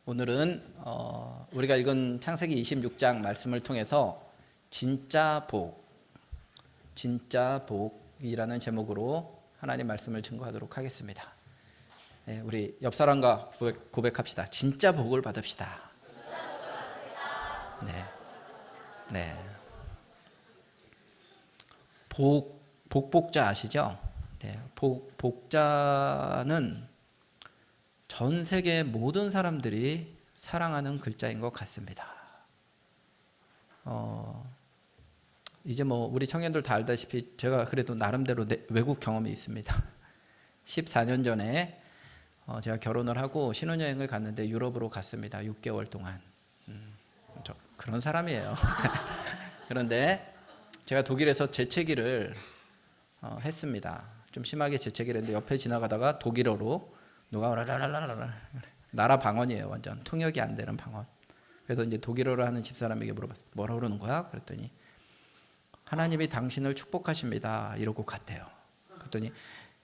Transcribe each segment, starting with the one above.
오늘은 우리가 읽은 창세기 26장 말씀을 통해서 진짜 복이라는 제목으로 하나님 말씀을 증거하도록 하겠습니다. 네, 우리 옆 사람과 고백합시다. 진짜 복을 받읍시다. 네. 복자 아시죠? 네, 복자는 전 세계 모든 사람들이 사랑하는 글자인 것 같습니다. 이제 우리 청년들 다 알다시피 제가 그래도 나름대로 외국 경험이 있습니다. 14년 전에 제가 결혼을 하고 신혼여행을 갔는데 유럽으로 갔습니다. 6개월 동안. 저 그런 사람이에요. 그런데 제가 독일에서 재채기를 했습니다. 좀 심하게 재채기를 했는데 옆에 지나가다가 독일어로 누가 나라 방언이에요. 완전 통역이 안 되는 방언. 그래서 이제 독일어를 하는 집사람에게 물어봤어요. 뭐라 그러는 거야? 그랬더니 하나님이 당신을 축복하십니다. 이러고 갔대요. 그랬더니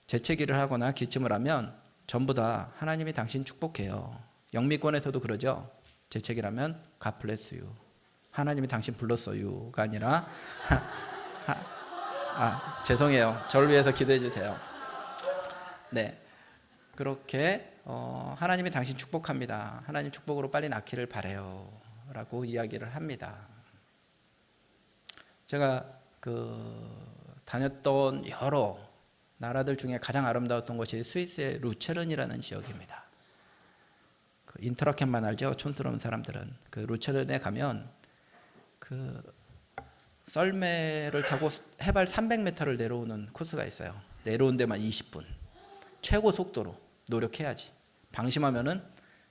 재채기를 하거나 기침을 하면 전부 다 하나님이 당신 축복해요. 영미권에서도 그러죠. 재채기를 하면 God bless you. 하나님이 당신 불렀어요가 아니라 죄송해요. 저를 위해서 기도해 주세요. 네. 그렇게 하나님이 당신 축복합니다. 하나님 축복으로 빨리 낳기를 바래요. 라고 이야기를 합니다. 제가 다녔던 여러 나라들 중에 가장 아름다웠던 것이 스위스의 루체른이라는 지역입니다. 인터라켄만 알죠? 촌스러운 사람들은. 루체른에 가면 썰매를 타고 해발 300m를 내려오는 코스가 있어요. 내려온 데만 20분. 최고 속도로 노력해야지. 방심하면은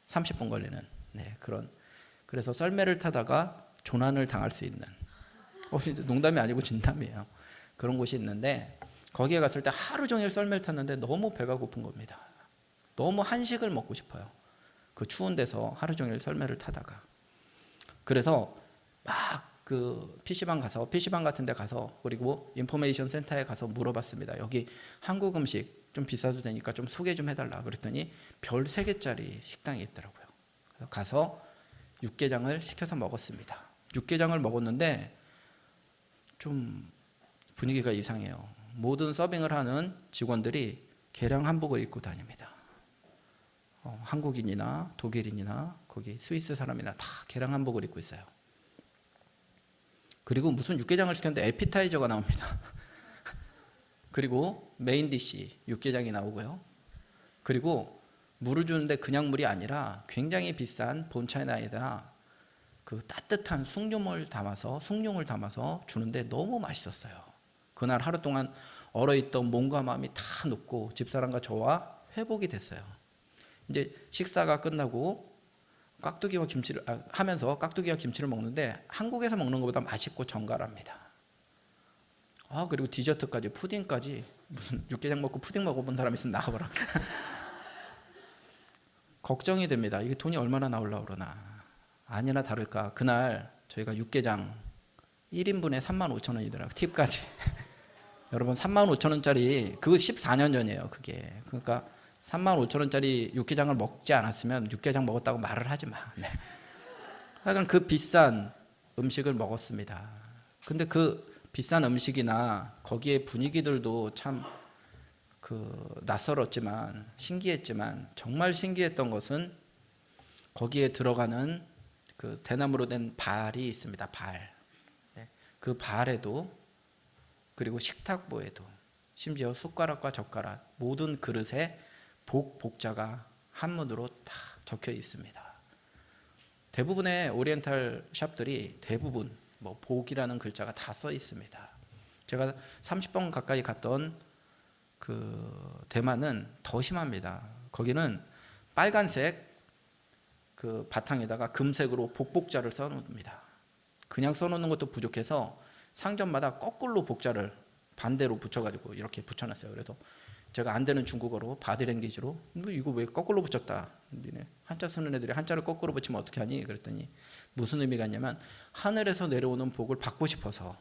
30분 걸리는 그런. 그래서 썰매를 타다가 조난을 당할 수 있는. 농담이 아니고 진담이에요. 그런 곳이 있는데 거기에 갔을 때 하루 종일 썰매를 탔는데 너무 배가 고픈 겁니다. 너무 한식을 먹고 싶어요. 그 추운 데서 하루 종일 썰매를 타다가. 그래서 막 PC방 같은 데 가서 그리고 인포메이션 센터에 가서 물어봤습니다. 여기 한국 음식 좀 비싸도 되니까 좀 소개 좀 해달라. 그랬더니 별 3개짜리 식당이 있더라고요. 그래서 가서 육개장을 시켜서 먹었습니다. 육개장을 먹었는데 좀 분위기가 이상해요. 모든 서빙을 하는 직원들이 개량 한복을 입고 다닙니다. 한국인이나 독일인이나 거기 스위스 사람이나 다 개량 한복을 입고 있어요. 그리고 무슨 육개장을 시켰는데 에피타이저가 나옵니다. 그리고 메인 디시 육개장이 나오고요. 그리고 물을 주는데 그냥 물이 아니라 굉장히 비싼 본차이나에다 따뜻한 숭늉을 담아서 주는데 너무 맛있었어요. 그날 하루 동안 얼어있던 몸과 마음이 다 녹고 집사람과 저와 회복이 됐어요. 이제 식사가 끝나고 깍두기와 김치를 먹는데 한국에서 먹는 것보다 맛있고 정갈합니다. 그리고 디저트까지, 푸딩까지. 무슨 육개장 먹고 푸딩 먹어본 사람 있으면 나와보라. 걱정이 됩니다. 이게 돈이 얼마나 나오려고 그러나. 아니나 다를까 그날 저희가 육개장 1인분에 35,000원이더라고요. 팁까지. 여러분 35,000원짜리 그거 14년 전이에요. 그게. 그러니까 35,000원짜리 육개장을 먹지 않았으면 육개장 먹었다고 말을 하지 마. 하여간 그 비싼 음식을 먹었습니다. 근데 그 비싼 음식이나 거기에 분위기들도 참 낯설었지만 신기했지만 정말 신기했던 것은 거기에 들어가는 대나무로 된 발이 있습니다. 발. 그 발에도 그리고 식탁보에도 심지어 숟가락과 젓가락 모든 그릇에 복자가 한문으로 다 적혀 있습니다. 대부분의 오리엔탈 샵들이 대부분 복이라는 글자가 다 써 있습니다. 제가 30번 가까이 갔던 대만은 더 심합니다. 거기는 빨간색 바탕에다가 금색으로 복자를 써놓습니다. 그냥 써놓는 것도 부족해서 상점마다 거꾸로 복자를 반대로 붙여가지고 이렇게 붙여놨어요. 그래서 제가 안 되는 중국어로 바디랭귀지로 이거 왜 거꾸로 붙였다. 한자 쓰는 애들이 한자를 거꾸로 붙이면 어떻게 하니? 그랬더니 무슨 의미가 있냐면 하늘에서 내려오는 복을 받고 싶어서.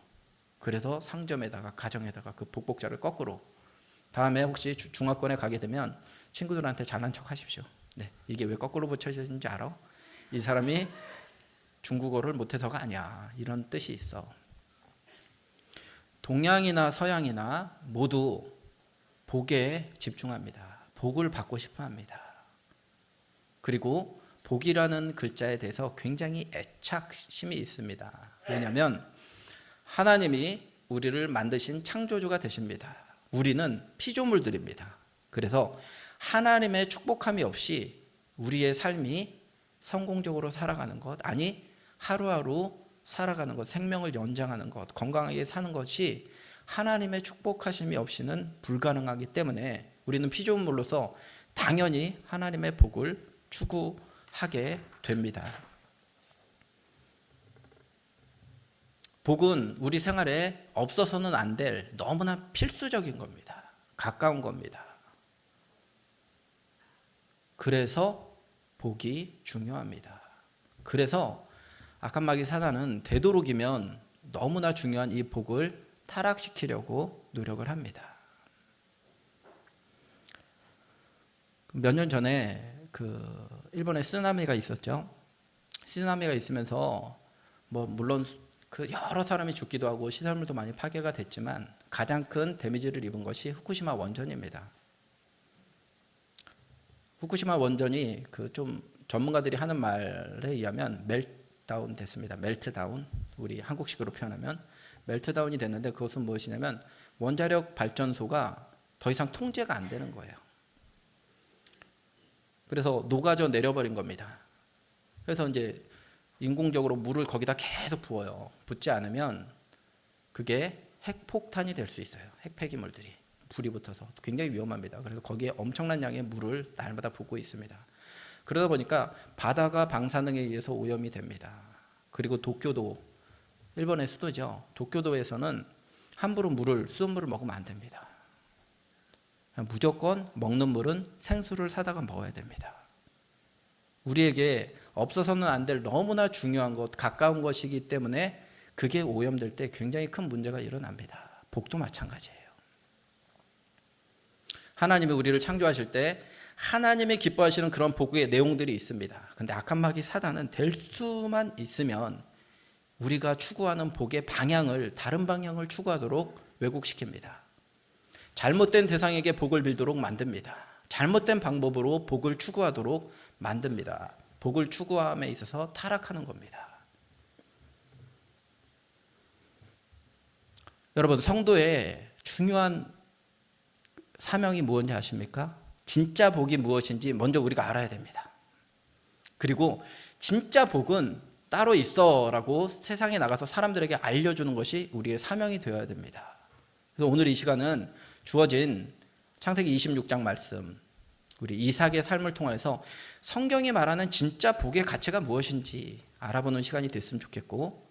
그래서 상점에다가 가정에다가 그 복자를 거꾸로. 다음에 혹시 중화권에 가게 되면 친구들한테 잘난 척 하십시오. 이게 왜 거꾸로 붙여졌는지 알아? 이 사람이 중국어를 못해서가 아니야, 이런 뜻이 있어. 동양이나 서양이나 모두 복에 집중합니다. 복을 받고 싶어 합니다. 그리고 복이라는 글자에 대해서 굉장히 애착심이 있습니다. 왜냐하면 하나님이 우리를 만드신 창조주가 되십니다. 우리는 피조물들입니다. 그래서 하나님의 축복함이 없이 우리의 삶이 성공적으로 살아가는 것, 아니 하루하루 살아가는 것, 생명을 연장하는 것, 건강하게 사는 것이 하나님의 축복하심이 없이는 불가능하기 때문에 우리는 피조물로서 당연히 하나님의 복을 추구하게 됩니다. 복은 우리 생활에 없어서는 안 될 너무나 필수적인 겁니다. 가까운 겁니다. 그래서 복이 중요합니다. 그래서 악한 사단은 되도록이면 너무나 중요한 이 복을 타락시키려고 노력을 합니다. 몇 년 전에 일본에 쓰나미가 있었죠. 쓰나미가 있으면서 물론 여러 사람이 죽기도 하고 시설물도 많이 파괴가 됐지만 가장 큰 데미지를 입은 것이 후쿠시마 원전입니다. 후쿠시마 원전이 좀 전문가들이 하는 말에 의하면 멜트다운 됐습니다. 멜트다운, 우리 한국식으로 표현하면 멜트다운이 됐는데, 그것은 무엇이냐면 원자력 발전소가 더 이상 통제가 안 되는 거예요. 그래서 녹아져 내려버린 겁니다. 그래서 이제 인공적으로 물을 거기다 계속 부어요. 붓지 않으면 그게 핵폭탄이 될 수 있어요. 핵폐기물들이 불이 붙어서 굉장히 위험합니다. 그래서 거기에 엄청난 양의 물을 날마다 붓고 있습니다. 그러다 보니까 바다가 방사능에 의해서 오염이 됩니다. 그리고 도쿄도, 일본의 수도죠. 도쿄도에서는 함부로 수돗물을 먹으면 안 됩니다. 무조건 먹는 물은 생수를 사다가 먹어야 됩니다. 우리에게 없어서는 안 될 너무나 중요한 것, 가까운 것이기 때문에 그게 오염될 때 굉장히 큰 문제가 일어납니다. 복도 마찬가지예요. 하나님이 우리를 창조하실 때 하나님이 기뻐하시는 그런 복의 내용들이 있습니다. 근데 악한 마귀 사단은 될 수만 있으면 우리가 추구하는 복의 방향을 다른 방향을 추구하도록 왜곡시킵니다. 잘못된 대상에게 복을 빌도록 만듭니다. 잘못된 방법으로 복을 추구하도록 만듭니다. 복을 추구함에 있어서 타락하는 겁니다. 여러분, 성도의 중요한 사명이 무엇인지 아십니까? 진짜 복이 무엇인지 먼저 우리가 알아야 됩니다. 그리고 진짜 복은 따로 있어라고 세상에 나가서 사람들에게 알려주는 것이 우리의 사명이 되어야 됩니다. 그래서 오늘 이 시간은 주어진 창세기 26장 말씀, 우리 이삭의 삶을 통해서 성경이 말하는 진짜 복의 가치가 무엇인지 알아보는 시간이 됐으면 좋겠고,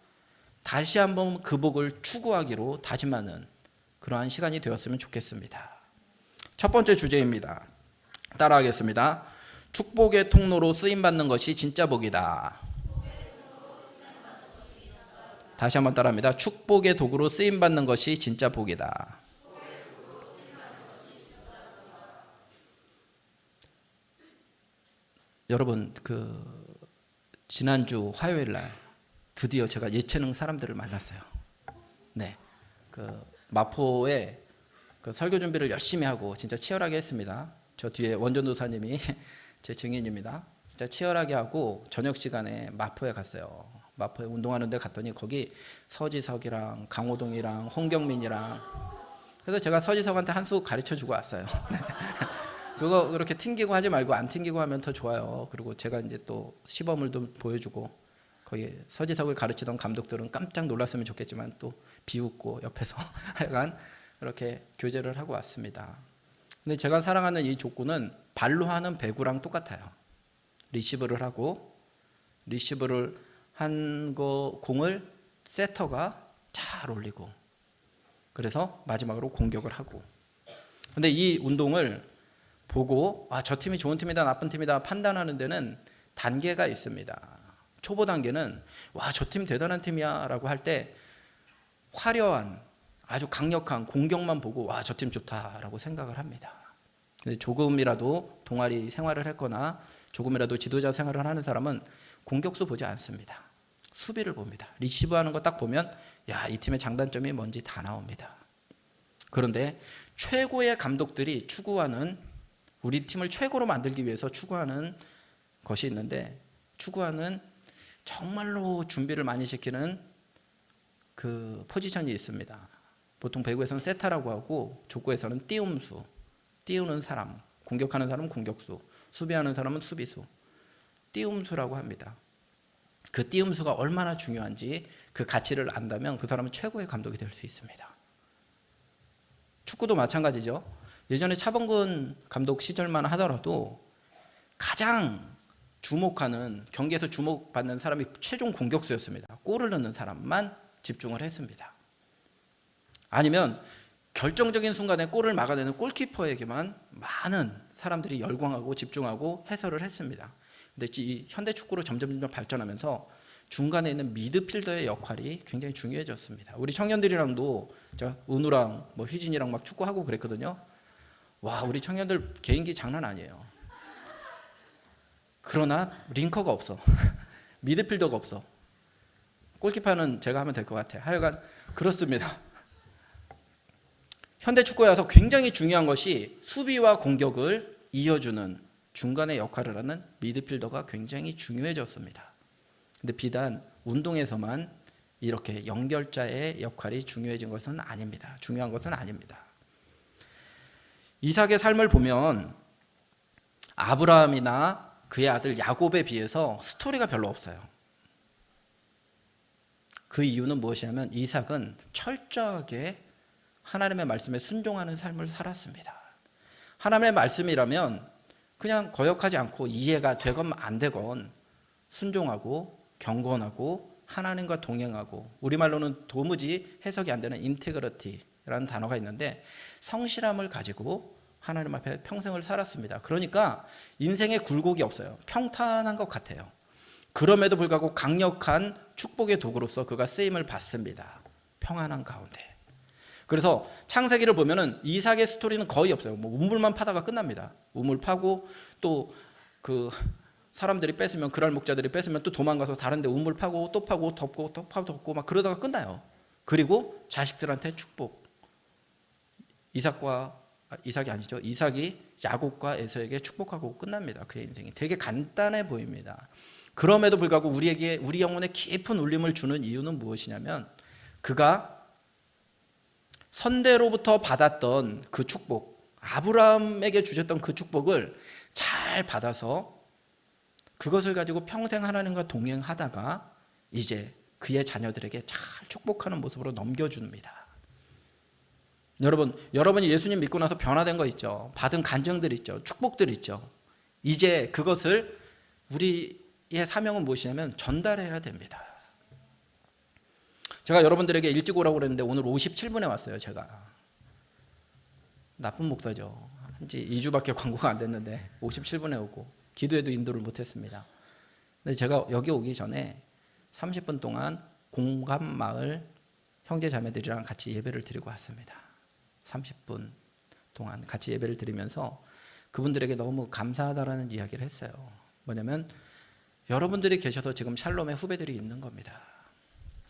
다시 한번 그 복을 추구하기로 다짐하는 그러한 시간이 되었으면 좋겠습니다. 첫 번째 주제입니다. 따라하겠습니다. 축복의 통로로 쓰임받는 것이 진짜 복이다. 다시 한번 따라합니다. 축복의 도구로 쓰임받는 것이 진짜 복이다. 여러분, 지난주 화요일 날 드디어 제가 예체능 사람들을 만났어요. 네, 마포에 설교 준비를 열심히 하고 진짜 치열하게 했습니다. 저 뒤에 원전도사님이 제 증인입니다. 진짜 치열하게 하고 저녁 시간에 마포에 갔어요. 마포에 운동하는 데 갔더니 거기 서지석이랑 강호동이랑 홍경민이랑, 그래서 제가 서지석한테 한 수 가르쳐 주고 왔어요. 그거 그렇게 튕기고 하지 말고 안 튕기고 하면 더 좋아요. 그리고 제가 이제 또 시범을 좀 보여주고, 거기 서지석을 가르치던 감독들은 깜짝 놀랐으면 좋겠지만 또 비웃고 옆에서 하여간 이렇게 교제를 하고 왔습니다. 근데 제가 사랑하는 이 족구는 발로 하는 배구랑 똑같아요. 리시브를 하고, 리시브를 한 공을 세터가 잘 올리고, 그래서 마지막으로 공격을 하고. 근데 이 운동을 보고 저 팀이 좋은 팀이다 나쁜 팀이다 판단하는 데는 단계가 있습니다. 초보 단계는 저 팀 대단한 팀이야 라고 할 때 화려한 아주 강력한 공격만 보고 저 팀 좋다 라고 생각을 합니다. 근데 조금이라도 동아리 생활을 했거나 조금이라도 지도자 생활을 하는 사람은 공격수 보지 않습니다. 수비를 봅니다. 리시브하는 거 딱 보면 야, 이 팀의 장단점이 뭔지 다 나옵니다. 그런데 최고의 감독들이 추구하는, 우리 팀을 최고로 만들기 위해서 추구하는 것이 있는데, 추구하는 정말로 준비를 많이 시키는 그 포지션이 있습니다. 보통 배구에서는 세타라고 하고 족구에서는 띄움수, 띄우는 사람, 공격하는 사람은 공격수, 수비하는 사람은 수비수, 띄움수라고 합니다. 그 띄움수가 얼마나 중요한지 그 가치를 안다면 그 사람은 최고의 감독이 될 수 있습니다. 축구도 마찬가지죠. 예전에 차범근 감독 시절만 하더라도 가장 주목하는, 경기에서 주목받는 사람이 최종 공격수였습니다. 골을 넣는 사람만 집중을 했습니다. 아니면 결정적인 순간에 골을 막아내는 골키퍼에게만 많은 사람들이 열광하고 집중하고 해설을 했습니다. 근데 이 현대 축구로 점점 발전하면서 중간에 있는 미드필더의 역할이 굉장히 중요해졌습니다. 우리 청년들이랑도 은우랑 휴진이랑 막 축구하고 그랬거든요. 와, 우리 청년들 개인기 장난 아니에요. 그러나 링커가 없어. 미드필더가 없어. 골키퍼는 제가 하면 될 것 같아요. 하여간 그렇습니다. 현대 축구에 와서 굉장히 중요한 것이 수비와 공격을 이어주는 중간의 역할을 하는 미드필더가 굉장히 중요해졌습니다. 근데 비단 운동에서만 이렇게 연결자의 역할이 중요해진 것은 아닙니다. 중요한 것은 아닙니다. 이삭의 삶을 보면 아브라함이나 그의 아들 야곱에 비해서 스토리가 별로 없어요. 그 이유는 무엇이냐면 이삭은 철저하게 하나님의 말씀에 순종하는 삶을 살았습니다. 하나님의 말씀이라면 그냥 거역하지 않고 이해가 되건 안 되건 순종하고 경건하고 하나님과 동행하고, 우리말로는 도무지 해석이 안 되는 인테그리티라는 단어가 있는데 성실함을 가지고 하나님 앞에 평생을 살았습니다. 그러니까 인생에 굴곡이 없어요. 평탄한 것 같아요. 그럼에도 불구하고 강력한 축복의 도구로서 그가 쓰임을 받습니다. 평안한 가운데. 그래서 창세기를 보면은 이삭의 스토리는 거의 없어요. 우물만 파다가 끝납니다. 우물 파고 또 그 사람들이 뺏으면, 그랄 목자들이 뺏으면 또 도망가서 다른 데 우물 파고 또 파고 덮고 또 파고 덮고 막 그러다가 끝나요. 그리고 자식들한테 축복. 이삭이 아니죠. 이삭이 야곱과 에서에게 축복하고 끝납니다. 그의 인생이 되게 간단해 보입니다. 그럼에도 불구하고 우리에게, 우리 영혼에 깊은 울림을 주는 이유는 무엇이냐면 그가 선대로부터 받았던 그 축복, 아브라함에게 주셨던 그 축복을 잘 받아서 그것을 가지고 평생 하나님과 동행하다가 이제 그의 자녀들에게 잘 축복하는 모습으로 넘겨줍니다. 여러분이 예수님 믿고 나서 변화된 거 있죠. 받은 간증들 있죠. 축복들 있죠. 이제 그것을, 우리의 사명은 무엇이냐면 전달해야 됩니다. 제가 여러분들에게 일찍 오라고 그랬는데 오늘 57분에 왔어요. 제가 나쁜 목사죠. 한지 2주밖에 광고가 안 됐는데 57분에 오고 기도에도 인도를 못했습니다. 근데 제가 여기 오기 전에 30분 동안 공감마을 형제 자매들이랑 같이 예배를 드리고 왔습니다. 30분 동안 같이 예배를 드리면서 그분들에게 너무 감사하다라는 이야기를 했어요. 뭐냐면 여러분들이 계셔서 지금 샬롬의 후배들이 있는 겁니다.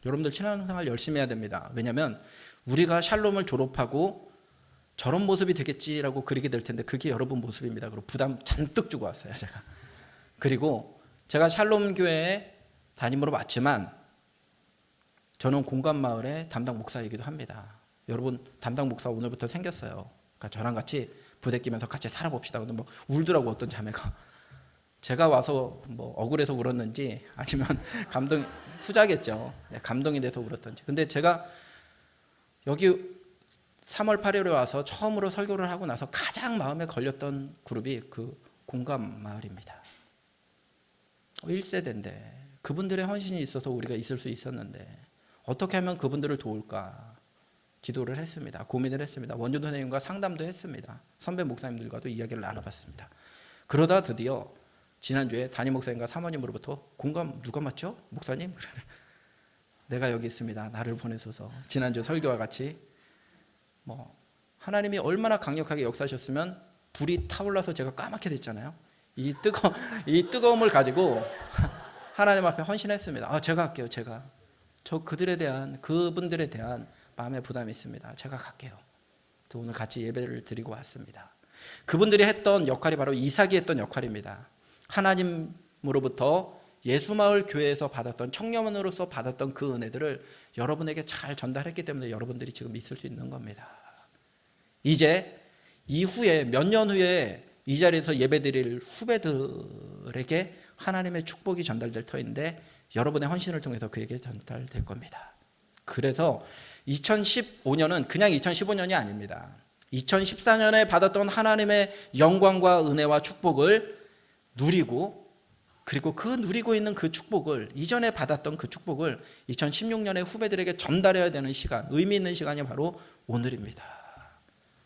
여러분들 신앙생활 열심히 해야 됩니다. 왜냐하면 우리가 샬롬을 졸업하고 저런 모습이 되겠지라고 그리게 될 텐데 그게 여러분 모습입니다. 그리고 부담 잔뜩 주고 왔어요, 제가. 그리고 제가 샬롬 교회에 담임으로 왔지만 저는 공감마을의 담당 목사이기도 합니다. 여러분 담당 목사 오늘부터 생겼어요. 그러니까 저랑 같이 부대 끼면서 같이 살아봅시다. 근데 울더라고, 어떤 자매가. 제가 와서 억울해서 울었는지 아니면 후자겠죠. 감동이 돼서 울었던지. 근데 제가 여기 3월 8일에 와서 처음으로 설교를 하고 나서 가장 마음에 걸렸던 그룹이 그 공감마을입니다. 1세대인데 그분들의 헌신이 있어서 우리가 있을 수 있었는데 어떻게 하면 그분들을 도울까 기도를 했습니다. 고민을 했습니다. 원준 선생님과 상담도 했습니다. 선배 목사님들과도 이야기를 나눠봤습니다. 그러다 드디어 지난주에 담임 목사님과 사모님으로부터 공감 누가 맞죠? 목사님? 내가 여기 있습니다. 나를 보내소서. 지난주 설교와 같이 하나님이 얼마나 강력하게 역사하셨으면 불이 타올라서 제가 까맣게 됐잖아요. 이 뜨거움을 가지고 하나님 앞에 헌신했습니다. 제가 할게요. 저 그분들에 대한 마음의 부담이 있습니다. 제가 갈게요. 또 오늘 같이 예배를 드리고 왔습니다. 그분들이 했던 역할이 바로 이삭이 했던 역할입니다. 하나님으로부터 예수마을 교회에서 받았던, 청년으로서 받았던 그 은혜들을 여러분에게 잘 전달했기 때문에 여러분들이 지금 있을 수 있는 겁니다. 이제 이후에 몇 년 후에 이 자리에서 예배드릴 후배들에게 하나님의 축복이 전달될 터인데 여러분의 헌신을 통해서 그에게 전달될 겁니다. 그래서 2015년은 그냥 2015년이 아닙니다. 2014년에 받았던 하나님의 영광과 은혜와 축복을 누리고, 그리고 그 누리고 있는 그 축복을, 이전에 받았던 그 축복을 2016년에 후배들에게 전달해야 되는 시간, 의미 있는 시간이 바로 오늘입니다.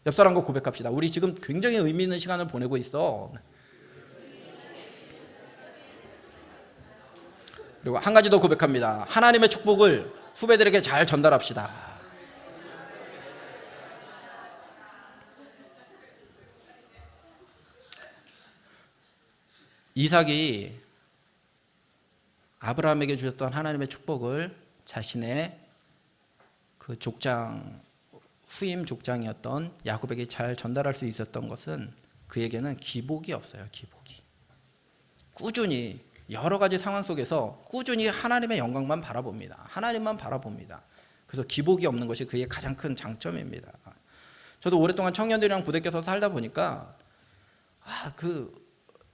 옆 사람과 고백합시다. 우리 지금 굉장히 의미 있는 시간을 보내고 있어. 그리고 한 가지 더 고백합니다. 하나님의 축복을 후배들에게 잘 전달합시다. 이삭이 아브라함에게 주셨던 하나님의 축복을 자신의 그 후임 족장이었던 야곱에게 잘 전달할 수 있었던 것은 그에게는 기복이 없어요. 기복이. 꾸준히 여러 가지 상황 속에서 꾸준히 하나님의 영광만 바라봅니다. 하나님만 바라봅니다. 그래서 기복이 없는 것이 그의 가장 큰 장점입니다. 저도 오랫동안 청년들이랑 부대껴서 살다 보니까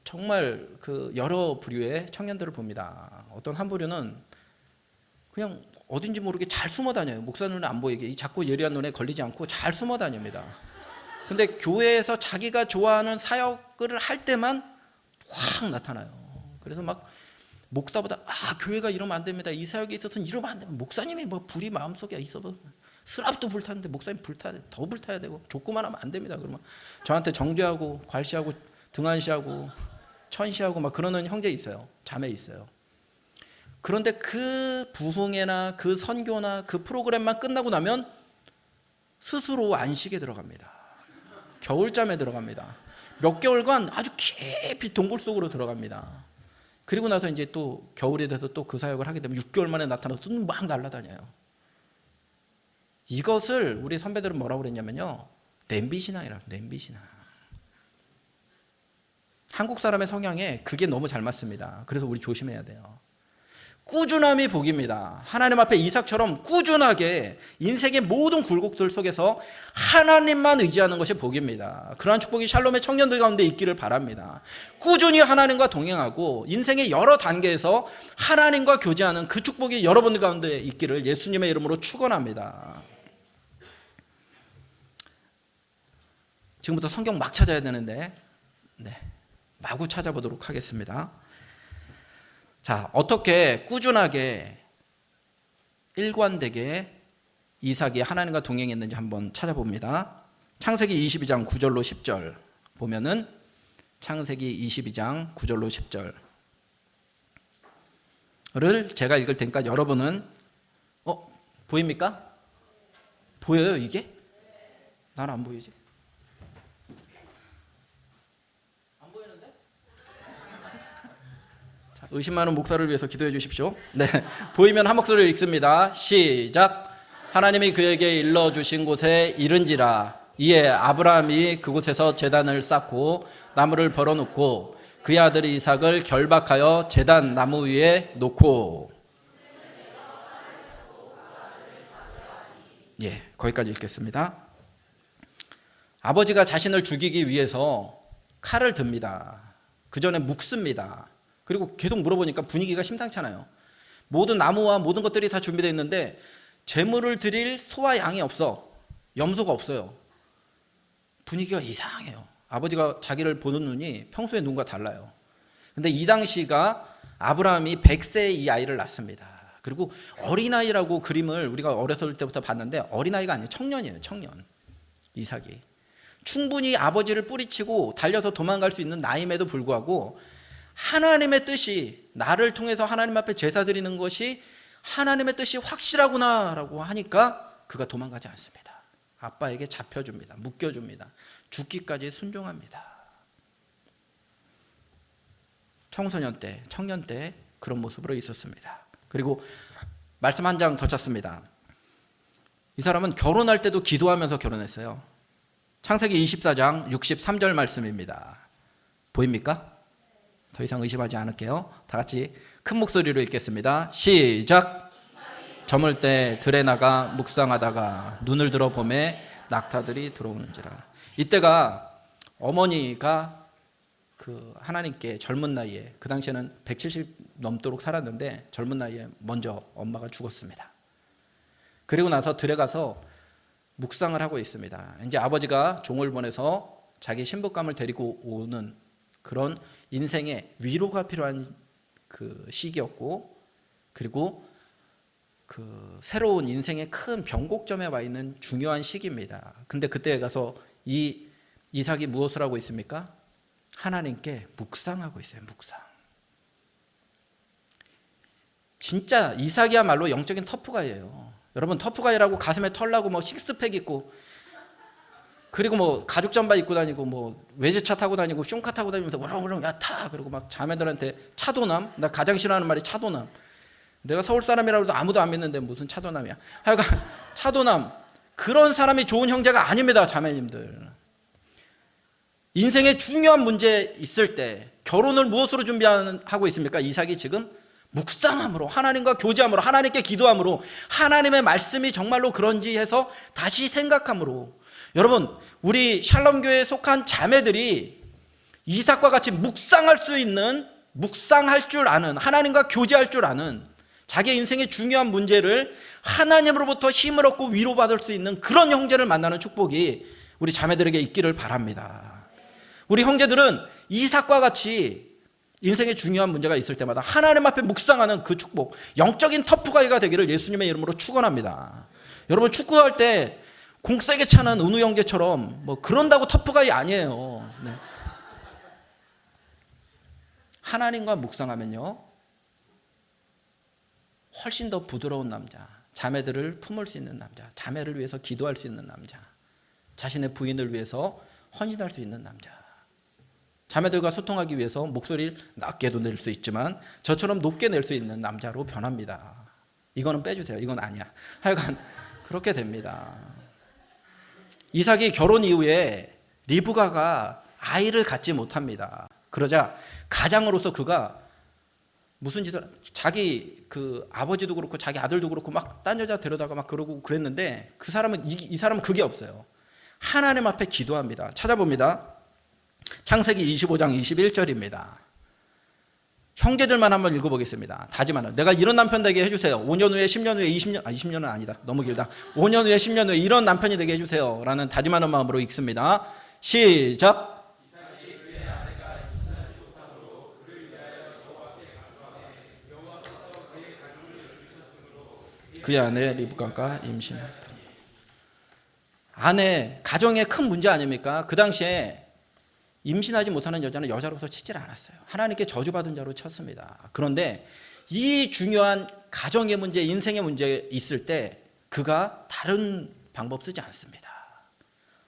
정말 여러 부류의 청년들을 봅니다. 어떤 한 부류는 그냥 어딘지 모르게 잘 숨어 다녀요. 목사 눈에 안 보이게. 자꾸 예리한 눈에 걸리지 않고 잘 숨어 다닙니다. 근데 교회에서 자기가 좋아하는 사역을 할 때만 확 나타나요. 그래서 막 목사보다 교회가 이러면 안 됩니다. 이 사역에 있어서는 이러면 안 됩니다. 목사님이 불이 마음속에 있어서 스랍도 불타는데 목사님 더 불타야 되고 족구만 하면 안 됩니다. 그러면 저한테 정죄하고 괄시하고 등한시하고 천시하고 막 그러는 형제 있어요. 자매 있어요. 그런데 그 부흥회나 그 선교나 그 프로그램만 끝나고 나면 스스로 안식에 들어갑니다. 겨울잠에 들어갑니다. 몇 개월간 아주 깊이 동굴 속으로 들어갑니다. 그리고 나서 이제 또 겨울이 돼서 또 그 사역을 하게 되면 6개월 만에 나타나서 막 날아다녀요. 이것을 우리 선배들은 뭐라고 그랬냐면요, 냄비신앙이라고. 냄비신앙. 한국 사람의 성향에 그게 너무 잘 맞습니다. 그래서 우리 조심해야 돼요. 꾸준함이 복입니다. 하나님 앞에 이삭처럼 꾸준하게 인생의 모든 굴곡들 속에서 하나님만 의지하는 것이 복입니다. 그러한 축복이 샬롬의 청년들 가운데 있기를 바랍니다. 꾸준히 하나님과 동행하고 인생의 여러 단계에서 하나님과 교제하는 그 축복이 여러분들 가운데 있기를 예수님의 이름으로 축원합니다. 지금부터 성경 막 찾아야 되는데 마구 찾아보도록 하겠습니다. 자, 어떻게 꾸준하게 일관되게 이삭이 하나님과 동행했는지 한번 찾아봅니다. 창세기 22장 9절로 10절 보면은, 창세기 22장 9절로 10절을 제가 읽을 테니까 여러분은 보입니까? 보여요 이게? 나는 안 보이지? 의심 많은 목사를 위해서 기도해 주십시오. 보이면 한 목소리로 읽습니다. 시작. 하나님이 그에게 일러주신 곳에 이른지라. 이에 아브라함이 그곳에서 제단을 쌓고 나무를 벌어놓고 그의 아들 이삭을 결박하여 제단 나무 위에 놓고. 거기까지 읽겠습니다. 아버지가 자신을 죽이기 위해서 칼을 듭니다. 그 전에 묵습니다. 그리고 계속 물어보니까 분위기가 심상찮아요. 모든 나무와 모든 것들이 다 준비되어 있는데 제물을 드릴 소와 양이 없어. 염소가 없어요. 분위기가 이상해요. 아버지가 자기를 보는 눈이 평소의 눈과 달라요. 근데 이 당시가 아브라함이 100세에 이 아이를 낳습니다. 그리고 어린아이라고 그림을 우리가 어렸을 때부터 봤는데 어린아이가 아니에요. 청년이에요. 청년. 이삭이. 충분히 아버지를 뿌리치고 달려서 도망갈 수 있는 나임에도 불구하고 하나님의 뜻이, 나를 통해서 하나님 앞에 제사 드리는 것이 하나님의 뜻이 확실하구나라고 하니까 그가 도망가지 않습니다. 아빠에게 잡혀줍니다. 묶여줍니다. 죽기까지 순종합니다. 청소년 때, 청년 때 그런 모습으로 있었습니다. 그리고 말씀 한 장 더 찾습니다. 이 사람은 결혼할 때도 기도하면서 결혼했어요. 창세기 24장 63절 말씀입니다. 보입니까? 더 이상 의심하지 않을게요. 다 같이 큰 목소리로 읽겠습니다. 시작. 저물 때 들에 나가 묵상하다가 눈을 들어 보매 낙타들이 들어오는지라. 이때가 어머니가 그 하나님께 젊은 나이에, 그 당시에는 170 넘도록 살았는데 젊은 나이에 먼저 엄마가 죽었습니다. 그리고 나서 들에 가서 묵상을 하고 있습니다. 이제 아버지가 종을 보내서 자기 신부감을 데리고 오는 그런 인생의 위로가 필요한 그 시기였고, 그리고 그 새로운 인생의 큰 변곡점에 와 있는 중요한 시기입니다. 근데 그때 가서 이 이삭이 무엇을 하고 있습니까? 하나님께 묵상하고 있어요. 묵상. 진짜 이삭이야말로 영적인 터프가이예요. 여러분, 터프가이라고 가슴에 털 나고 뭐 식스팩 있고, 그리고 뭐 가죽 잠바 입고 다니고 뭐 외제차 타고 다니고 숑카 타고 다니면서 우렁우렁 야 타, 그리고 막 자매들한테 차도남, 나 가장 싫어하는 말이 차도남. 내가 서울 사람이라고 해도 아무도 안 믿는데 무슨 차도남이야. 하여간 차도남, 그런 사람이 좋은 형제가 아닙니다. 자매님들, 인생에 중요한 문제 있을 때 결혼을 무엇으로 준비하고 있습니까? 이삭이 지금 묵상함으로, 하나님과 교제함으로, 하나님께 기도함으로, 하나님의 말씀이 정말로 그런지 해서 다시 생각함으로. 여러분, 우리 샬롬교회에 속한 자매들이 이삭과 같이 묵상할 수 있는, 묵상할 줄 아는, 하나님과 교제할 줄 아는, 자기 인생의 중요한 문제를 하나님으로부터 힘을 얻고 위로받을 수 있는 그런 형제를 만나는 축복이 우리 자매들에게 있기를 바랍니다. 우리 형제들은 이삭과 같이 인생의 중요한 문제가 있을 때마다 하나님 앞에 묵상하는 그 축복, 영적인 터프가이가 되기를 예수님의 이름으로 축원합니다. 여러분, 축구할 때 공 세게 차는 은우 형제처럼 뭐 그런다고 터프가이 아니에요. 네. 하나님과 묵상하면요, 훨씬 더 부드러운 남자, 자매들을 품을 수 있는 남자, 자매를 위해서 기도할 수 있는 남자, 자신의 부인을 위해서 헌신할 수 있는 남자, 자매들과 소통하기 위해서 목소리를 낮게도 낼 수 있지만 저처럼 높게 낼 수 있는 남자로 변합니다. 이거는 빼주세요. 이건 아니야. 하여간 그렇게 됩니다. 이삭이 결혼 이후에 리브가가 아이를 갖지 못합니다. 그러자 가장으로서 그가 무슨 짓을, 자기 그 아버지도 그렇고 자기 아들도 그렇고 막 딴 여자 데려다가 막 그러고 그랬는데, 그 사람은 이 사람은 그게 없어요. 하나님 앞에 기도합니다. 찾아봅니다. 창세기 25장 21절입니다. 형제들만 한번 읽어보겠습니다. 다짐하는, 내가 이런 남편 되게 해주세요. 5년 후에, 10년 후에, 20년은 아니다. 너무 길다. 5년 후에, 10년 후에 이런 남편이 되게 해주세요. 라는 다짐하는 마음으로 읽습니다. 시작. 그의 아내 리브가가 임신하더니. 아내, 가정의 큰 문제 아닙니까? 그 당시에 임신하지 못하는 여자는 여자로서 치질 않았어요. 하나님께 저주받은 자로 쳤습니다. 그런데 이 중요한 가정의 문제, 인생의 문제 있을 때 그가 다른 방법 쓰지 않습니다.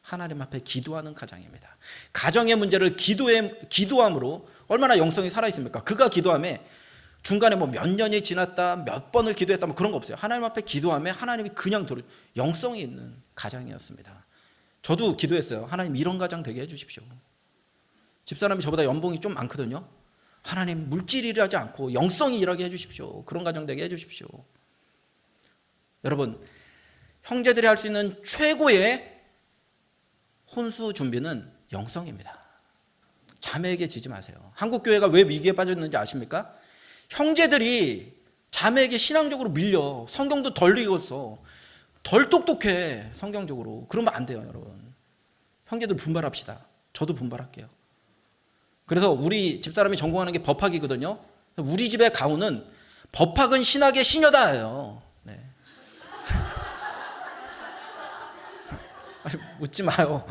하나님 앞에 기도하는 가정입니다. 가정의 문제를 기도함으로 얼마나 영성이 살아있습니까? 그가 기도함에 중간에 뭐 몇 년이 지났다, 몇 번을 기도했다, 뭐 그런 거 없어요. 하나님 앞에 기도함에 하나님이 그냥 영성이 있는 가정이었습니다. 저도 기도했어요. 하나님, 이런 가정 되게 해주십시오. 집사람이 저보다 연봉이 좀 많거든요. 하나님, 물질이 일하지 않고 영성이 일하게 해주십시오. 그런 가정 되게 해주십시오. 여러분, 형제들이 할 수 있는 최고의 혼수 준비는 영성입니다. 자매에게 지지 마세요. 한국교회가 왜 위기에 빠졌는지 아십니까? 형제들이 자매에게 신앙적으로 밀려. 성경도 덜 읽었어, 덜 똑똑해 성경적으로. 그러면 안 돼요. 여러분, 형제들 분발합시다. 저도 분발할게요. 그래서 우리 집사람이 전공하는 게 법학이거든요. 우리 집의 가훈은 법학은 신학의 시녀다예요. 네. 웃지 마요.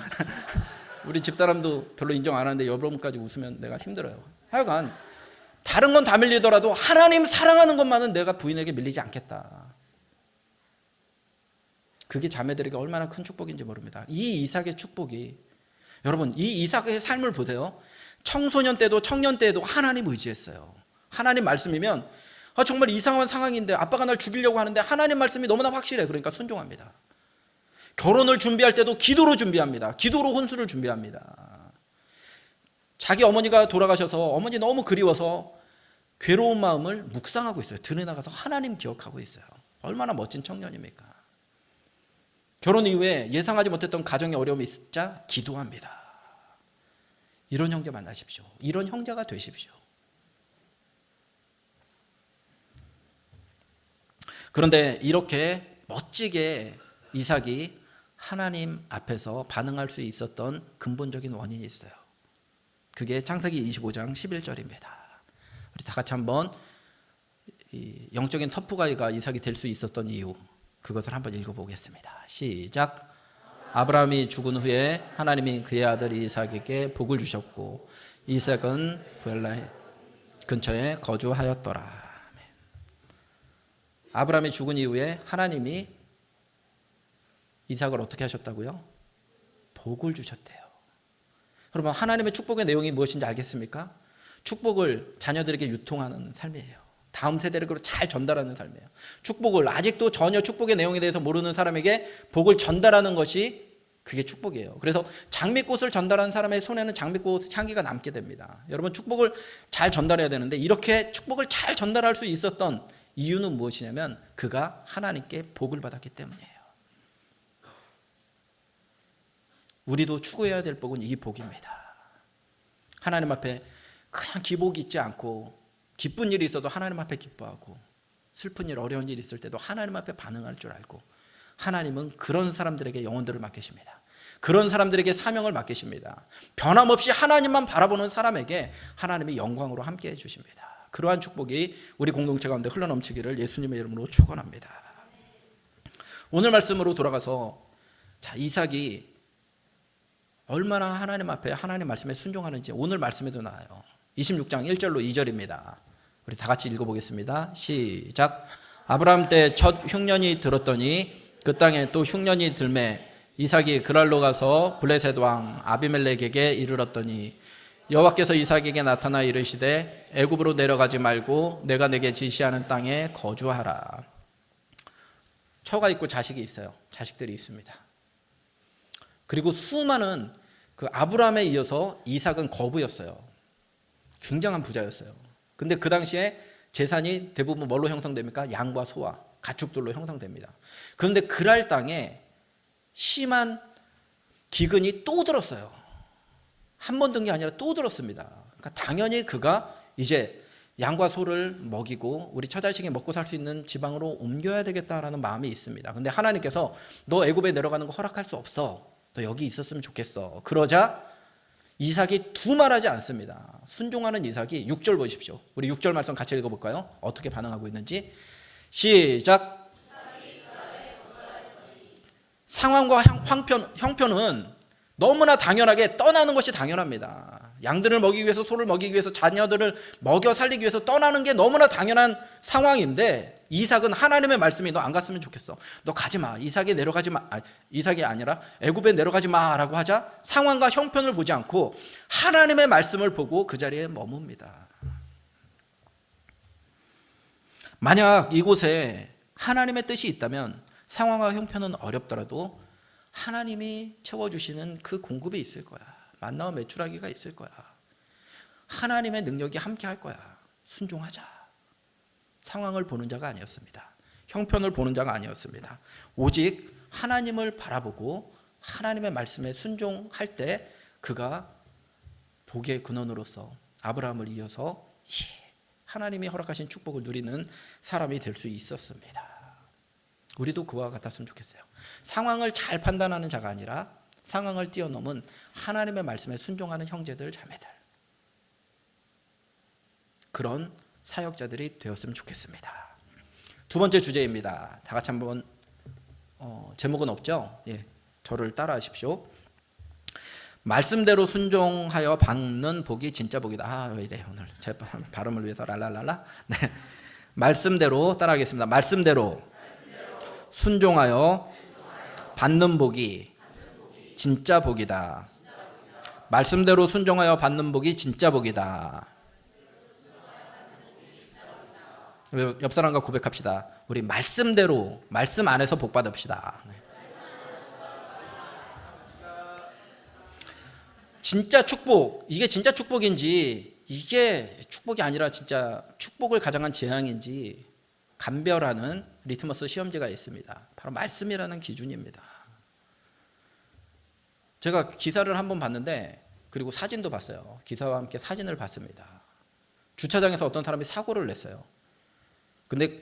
우리 집사람도 별로 인정 안 하는데 여러분까지 웃으면 내가 힘들어요. 하여간 다른 건 다 밀리더라도 하나님 사랑하는 것만은 내가 부인에게 밀리지 않겠다. 그게 자매들에게 얼마나 큰 축복인지 모릅니다. 이 이삭의 축복이, 여러분, 이 이삭의 삶을 보세요. 청소년 때도 청년 때에도 하나님 의지했어요. 하나님 말씀이면 정말 이상한 상황인데 아빠가 날 죽이려고 하는데 하나님 말씀이 너무나 확실해. 그러니까 순종합니다. 결혼을 준비할 때도 기도로 준비합니다. 기도로 혼수를 준비합니다. 자기 어머니가 돌아가셔서 어머니 너무 그리워서 괴로운 마음을 묵상하고 있어요. 들에 나가서 하나님 기억하고 있어요. 얼마나 멋진 청년입니까? 결혼 이후에 예상하지 못했던 가정의 어려움이 있자 기도합니다. 이런 형제 만나십시오. 이런 형제가 되십시오. 그런데 이렇게 멋지게 이삭이 하나님 앞에서 반응할 수 있었던 근본적인 원인이 있어요. 그게 창세기 25장 11절입니다. 우리 다 같이 한번 이 영적인 터프가이가 이삭이 될 수 있었던 이유, 그것을 한번 읽어보겠습니다. 시작. 아브라함이 죽은 후에 하나님이 그의 아들 이삭에게 복을 주셨고 이삭은 부엘라 근처에 거주하였더라. 아브라함이 죽은 이후에 하나님이 이삭을 어떻게 하셨다고요? 복을 주셨대요. 그러면 하나님의 축복의 내용이 무엇인지 알겠습니까? 축복을 자녀들에게 유통하는 삶이에요. 다음 세대를 잘 전달하는 삶이에요. 축복을 아직도 전혀 축복의 내용에 대해서 모르는 사람에게 복을 전달하는 것이 그게 축복이에요. 그래서 장미꽃을 전달하는 사람의 손에는 장미꽃 향기가 남게 됩니다. 여러분, 축복을 잘 전달해야 되는데 이렇게 축복을 잘 전달할 수 있었던 이유는 무엇이냐면 그가 하나님께 복을 받았기 때문이에요. 우리도 추구해야 될 복은 이 복입니다. 하나님 앞에 그냥 기복이 있지 않고 기쁜 일이 있어도 하나님 앞에 기뻐하고 슬픈 일, 어려운 일이 있을 때도 하나님 앞에 반응할 줄 알고 하나님은 그런 사람들에게 영혼들을 맡기십니다. 그런 사람들에게 사명을 맡기십니다. 변함없이 하나님만 바라보는 사람에게 하나님이 영광으로 함께해 주십니다. 그러한 축복이 우리 공동체 가운데 흘러넘치기를 예수님의 이름으로 축원합니다. 오늘 말씀으로 돌아가서 이삭이 얼마나 하나님 앞에 하나님 말씀에 순종하는지 오늘 말씀에도 나와요. 26장 1절로 2절입니다. 우리 다 같이 읽어보겠습니다. 시작. 아브라함 때 첫 흉년이 들었더니 그 땅에 또 흉년이 들매 이삭이 그랄로 가서 블레셋 왕 아비멜렉에게 이르렀더니 여호와께서 이삭에게 나타나 이르시되 애굽으로 내려가지 말고 내가 내게 지시하는 땅에 거주하라. 처가 있고 자식이 있어요. 자식들이 있습니다. 그리고 수많은 그 아브라함에 이어서 이삭은 거부였어요. 굉장한 부자였어요. 근데 그 당시에 재산이 대부분 뭘로 형성됩니까? 양과 소와 가축들로 형성됩니다. 그런데 그랄 땅에 심한 기근이 또 들었어요. 한 번 든 게 아니라 또 들었습니다. 그러니까 당연히 그가 이제 양과 소를 먹이고 우리 처자식이 먹고 살 수 있는 지방으로 옮겨야 되겠다라는 마음이 있습니다. 근데 하나님께서 너 애굽에 내려가는 거 허락할 수 없어. 너 여기 있었으면 좋겠어. 그러자 이삭이 두말하지 않습니다. 순종하는 이삭이 6절 보십시오. 우리 6절 말씀 같이 읽어볼까요? 어떻게 반응하고 있는지. 시작. 상황과 형편은 너무나 당연하게 떠나는 것이 당연합니다. 양들을 먹이기 위해서, 소를 먹이기 위해서, 자녀들을 먹여 살리기 위해서 떠나는 게 너무나 당연한 상황인데 이삭은 하나님의 말씀이 너 안 갔으면 좋겠어. 너 가지 마. 이삭이 내려가지 마. 이삭이 아니라 애굽에 내려가지 마라고 하자 상황과 형편을 보지 않고 하나님의 말씀을 보고 그 자리에 머뭅니다. 만약 이곳에 하나님의 뜻이 있다면 상황과 형편은 어렵더라도 하나님이 채워주시는 그 공급이 있을 거야. 만나와 메추라기가 있을 거야. 하나님의 능력이 함께 할 거야. 순종하자. 상황을 보는 자가 아니었습니다. 형편을 보는 자가 아니었습니다. 오직 하나님을 바라보고 하나님의 말씀에 순종할 때 그가 복의 근원으로서 아브라함을 이어서 하나님이 허락하신 축복을 누리는 사람이 될 수 있었습니다. 우리도 그와 같았으면 좋겠어요. 상황을 잘 판단하는 자가 아니라 상황을 뛰어넘은 하나님의 말씀에 순종하는 형제들, 자매들, 그런 사역자들이 되었으면 좋겠습니다. 두 번째 주제입니다. 다 같이 한번 제목은 없죠? 예, 저를 따라하십시오. 말씀대로 순종하여 받는 복이 진짜 복이다. 왜 이래 오늘 제 발음을 위해서 랄랄랄라. 네, 말씀대로 따라하겠습니다. 말씀대로 순종하여 받는 복이 진짜 복이다. 말씀대로 순종하여 받는 복이 진짜 복이다. 옆 사람과 고백합시다. 우리 말씀대로, 말씀 안에서 복 받읍시다. 진짜 축복, 이게 진짜 축복인지, 이게 축복이 아니라 진짜 축복을 가져간 재앙인지 감별하는 리트머스 시험지가 있습니다. 바로 말씀이라는 기준입니다. 제가 기사를 한번 봤는데, 그리고 사진도 봤어요. 기사와 함께 사진을 봤습니다. 주차장에서 어떤 사람이 사고를 냈어요. 근데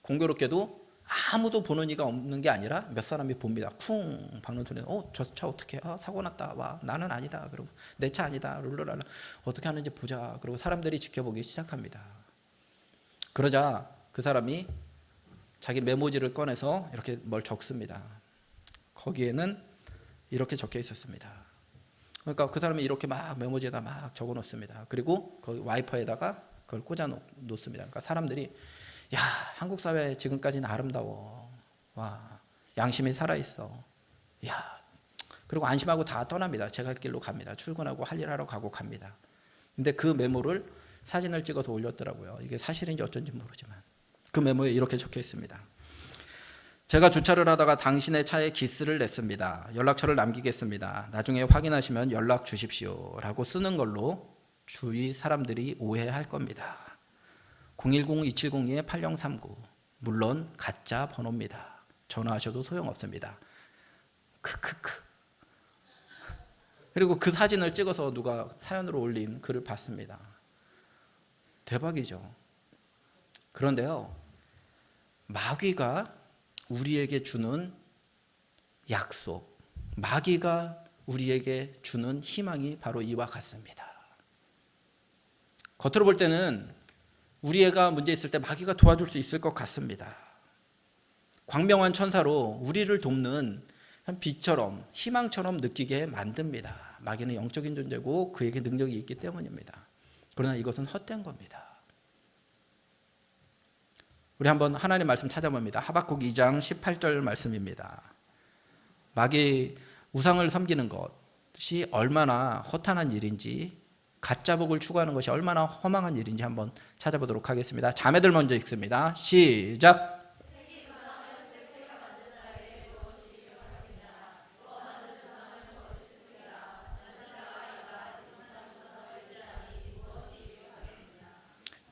공교롭게도 아무도 보는 이가 없는 게 아니라 몇 사람이 봅니다. 쿵 박는 소리는 저 차 어떻게 사고 났다. 와 나는 아니다. 그리고 내 차 아니다. 룰루랄라 어떻게 하는지 보자. 그리고 사람들이 지켜보기 시작합니다. 그러자 그 사람이 자기 메모지를 꺼내서 이렇게 뭘 적습니다. 거기에는 이렇게 적혀 있었습니다. 그러니까 그 사람이 이렇게 막 메모지에다 막 적어 놓습니다. 그리고 거기 와이퍼에다가 그걸 꽂아 놓습니다. 그러니까 사람들이 야, 한국 사회 지금까지는 아름다워. 와, 양심이 살아있어. 야, 그리고 안심하고 다 떠납니다. 제 갈 길로 갑니다. 출근하고 할 일 하러 가고 갑니다. 근데 그 메모를 사진을 찍어서 올렸더라고요. 이게 사실인지 어쩐지 모르지만 그 메모에 이렇게 적혀 있습니다. 제가 주차를 하다가 당신의 차에 기스를 냈습니다. 연락처를 남기겠습니다. 나중에 확인하시면 연락 주십시오. 라고 쓰는 걸로 주위 사람들이 오해할 겁니다. 010-2702-8039 물론 가짜 번호입니다. 전화하셔도 소용없습니다. 크크크. 그리고 그 사진을 찍어서 누가 사연으로 올린 글을 봤습니다. 대박이죠. 그런데요, 마귀가 우리에게 주는 약속, 마귀가 우리에게 주는 희망이 바로 이와 같습니다. 겉으로 볼 때는 우리 애가 문제 있을 때 마귀가 도와줄 수 있을 것 같습니다. 광명한 천사로 우리를 돕는 빛처럼 희망처럼 느끼게 만듭니다. 마귀는 영적인 존재고 그에게 능력이 있기 때문입니다. 그러나 이것은 헛된 겁니다. 우리 한번 하나님 말씀 찾아봅니다. 하박국 2장 18절 말씀입니다. 마귀 우상을 섬기는 것이 얼마나 허탄한 일인지, 가짜 복을 추구하는 것이 얼마나 허망한 일인지 한번 찾아보도록 하겠습니다. 자매들 먼저 읽습니다. 시작.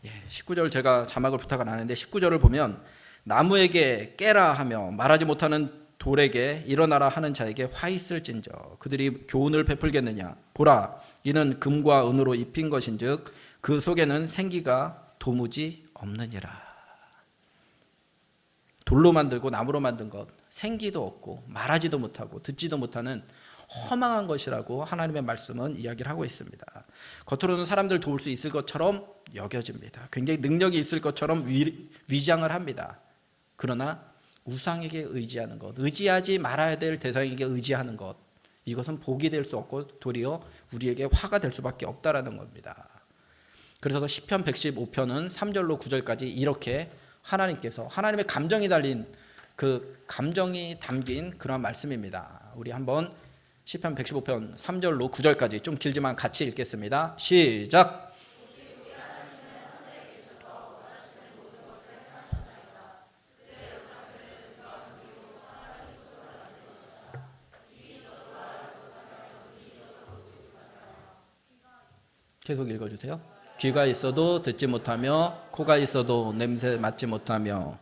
예, 19절 제가 자막을 부탁을 안 했는데 19절을 보면 나무에게 깨라 하며 말하지 못하는 돌에게 일어나라 하는 자에게 화 있을진저 그들이 교훈을 베풀겠느냐. 보라, 이는 금과 은으로 입힌 것인즉 그 속에는 생기가 도무지 없느니라. 돌로 만들고 나무로 만든 것, 생기도 없고 말하지도 못하고 듣지도 못하는 허망한 것이라고 하나님의 말씀은 이야기를 하고 있습니다. 겉으로는 사람들 도울 수 있을 것처럼 여겨집니다. 굉장히 능력이 있을 것처럼 위장을 합니다. 그러나 우상에게 의지하는 것, 의지하지 말아야 될 대상에게 의지하는 것, 이것은 복이 될 수 없고 도리어 우리에게 화가 될 수밖에 없다라는 겁니다. 그래서 시편 115편은 3절로 9절까지 이렇게 하나님께서 하나님의 감정이 달린 그 감정이 담긴 그런 말씀입니다. 우리 한번 시편 115편 3절로 9절까지 좀 길지만 같이 읽겠습니다. 시작. 계속 읽어주세요. 귀가 있어도 듣지 못하며 코가 있어도 냄새 맡지 못하며